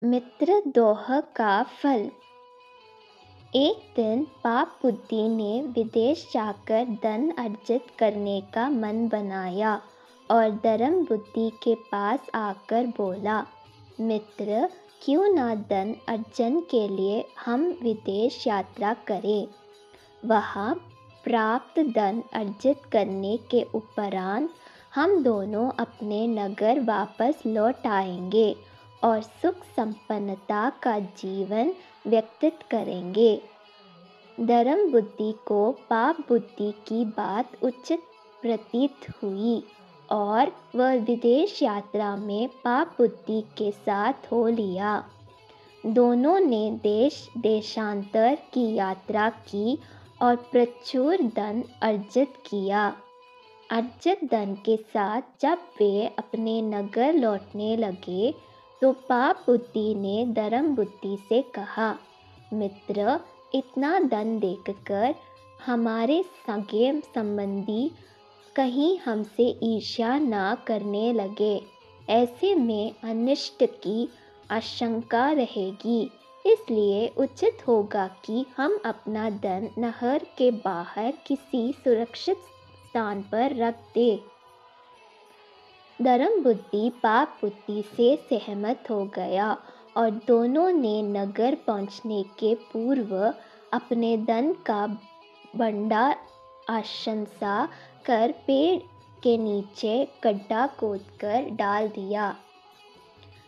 मित्रद्रोह का फल। एक दिन पाप बुद्धि ने विदेश जाकर धन अर्जित करने का मन बनाया और धर्म बुद्धि के पास आकर बोला, मित्र, क्यों ना धन अर्जन के लिए हम विदेश यात्रा करें। वहाँ प्राप्त धन अर्जित करने के उपरांत हम दोनों अपने नगर वापस लौट आएंगे और सुख संपन्नता का जीवन व्यतीत करेंगे। धर्म बुद्धि को पाप बुद्धि की बात उचित प्रतीत हुई और वह विदेश यात्रा में पाप बुद्धि के साथ हो लिया। दोनों ने देश देशांतर की यात्रा की और प्रचुर धन अर्जित किया। अर्जित धन के साथ जब वे अपने नगर लौटने लगे तो पाप बुद्धि ने धर्म बुद्धि से कहा, मित्र, इतना धन देखकर हमारे सगे संबंधी कहीं हमसे ईर्ष्या ना करने लगे। ऐसे में अनिष्ट की आशंका रहेगी, इसलिए उचित होगा कि हम अपना धन नहर के बाहर किसी सुरक्षित स्थान पर रख दें। धर्म बुद्धि पाप बुद्धि से सहमत हो गया और दोनों ने नगर पहुंचने के पूर्व अपने धन का भंडार आशंसा कर पेड़ के नीचे गड्ढा खोदकर डाल दिया।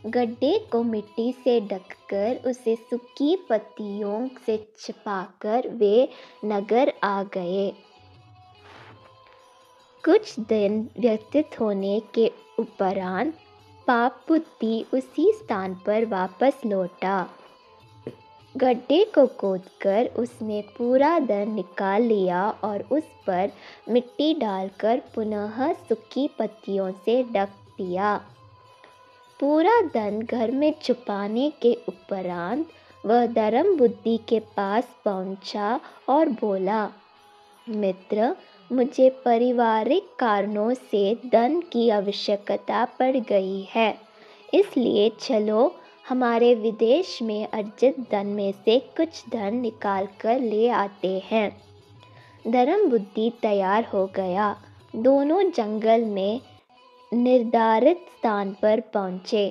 गड्ढे को मिट्टी से ढककर उसे सूखी पत्तियों से छिपाकर वे नगर आ गए। कुछ दिन व्यतीत होने के उपरांत पाप बुद्धि उसी स्थान पर वापस लौटा। गड्ढे को खोदकर उसने पूरा धन निकाल लिया और उस पर मिट्टी डालकर पुनः सूखी पत्तियों से ढक दिया। पूरा धन घर में छुपाने के उपरांत वह धर्म बुद्धि के पास पहुंचा और बोला, मित्र, मुझे पारिवारिक कारणों से धन की आवश्यकता पड़ गई है, इसलिए चलो हमारे विदेश में अर्जित धन में से कुछ धन निकाल कर ले आते हैं। धर्म बुद्धि तैयार हो गया। दोनों जंगल में निर्धारित स्थान पर पहुँचे।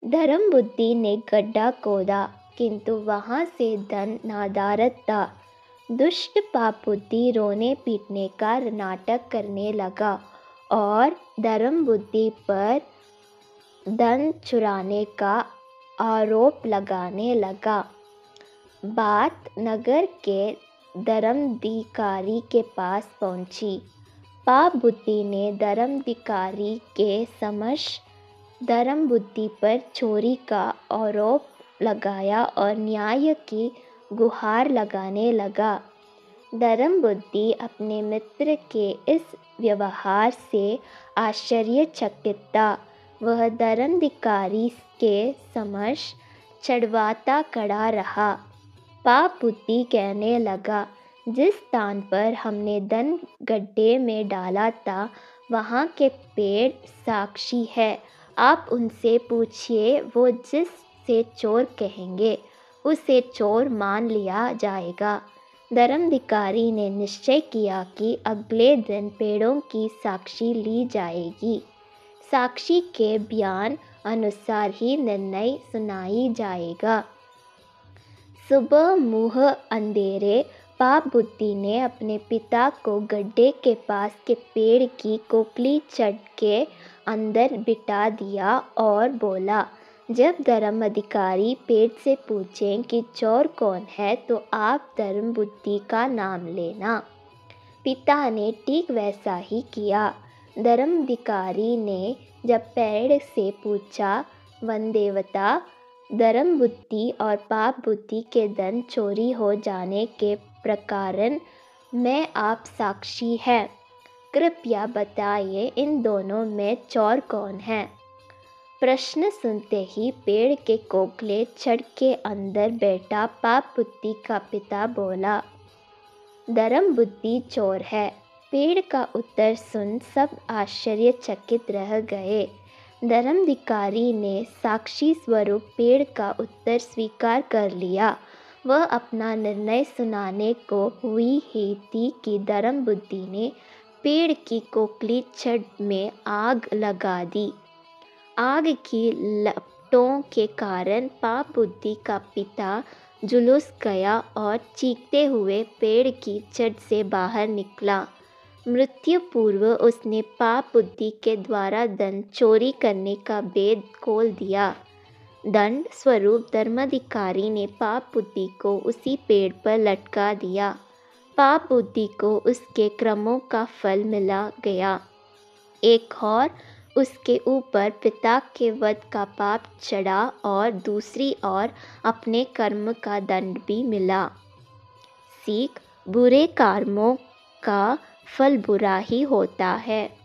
धर्म बुद्धि ने गड्ढा खोदा, किंतु वहाँ से धन नादारत था। दुष्ट पाप बुद्धि रोने पीटने का नाटक करने लगा और धर्म बुद्धि पर धन चुराने का आरोप लगाने लगा। बात नगर के धर्माधिकारी के पास पहुंची। पाप बुद्धि ने धर्माधिकारी के समक्ष धर्म बुद्धि पर चोरी का आरोप लगाया और न्याय की गुहार लगाने लगा। धर्म बुद्धि अपने मित्र के इस व्यवहार से आश्चर्यचकित था। वह धर्माधिकारी के समक्ष चढ़वाता खड़ा रहा। पाप बुद्धि कहने लगा, जिस स्थान पर हमने धन गड्ढे में डाला था वहाँ के पेड़ साक्षी है। आप उनसे पूछिए, वो जिस से चोर कहेंगे उसे चोर मान लिया जाएगा। धर्माधिकारी ने निश्चय किया कि अगले दिन पेड़ों की साक्षी ली जाएगी। साक्षी के बयान अनुसार ही निर्णय सुनाई जाएगा। सुबह मुँह अंधेरे पाप बुद्धि ने अपने पिता को गड्ढे के पास के पेड़ की कोपली चढ़ के अंदर बिठा दिया और बोला, जब धर्म अधिकारी पेड़ से पूछें कि चोर कौन है तो आप धर्म बुद्धि का नाम लेना। पिता ने ठीक वैसा ही किया। धर्माधिकारी ने जब पेड़ से पूछा, वनदेवता, धर्म बुद्धि और पाप बुद्धि के धन चोरी हो जाने के प्रकरण में आप साक्षी हैं, कृपया बताइए इन दोनों में चोर कौन है। प्रश्न सुनते ही पेड़ के कोखले चढ़ के अंदर बैठा पाप बुद्धि का पिता बोला, धर्म बुद्धि चोर है। पेड़ का उत्तर सुन सब आश्चर्यचकित रह गए। धर्माधिकारी ने साक्षी स्वरूप पेड़ का उत्तर स्वीकार कर लिया। वह अपना निर्णय सुनाने को हुई ही थी कि धर्म बुद्धि ने पेड़ की खोखली छड़ में आग लगा दी। आग की लपटों के कारण पाप बुद्धि का पिता जुलूस गया और चीखते हुए पेड़ की छड़ से बाहर निकला। मृत्यु पूर्व उसने पाप बुद्धि के द्वारा धन चोरी करने का भेद खोल दिया। दंड स्वरूप धर्माधिकारी ने पाप बुद्धि को उसी पेड़ पर लटका दिया। पाप बुद्धि को उसके कर्मों का फल मिला गया। एक और उसके ऊपर पिता के वध का पाप चढ़ा और दूसरी ओर अपने कर्म का दंड भी मिला। सीख: बुरे कर्मों का फल बुरा ही होता है।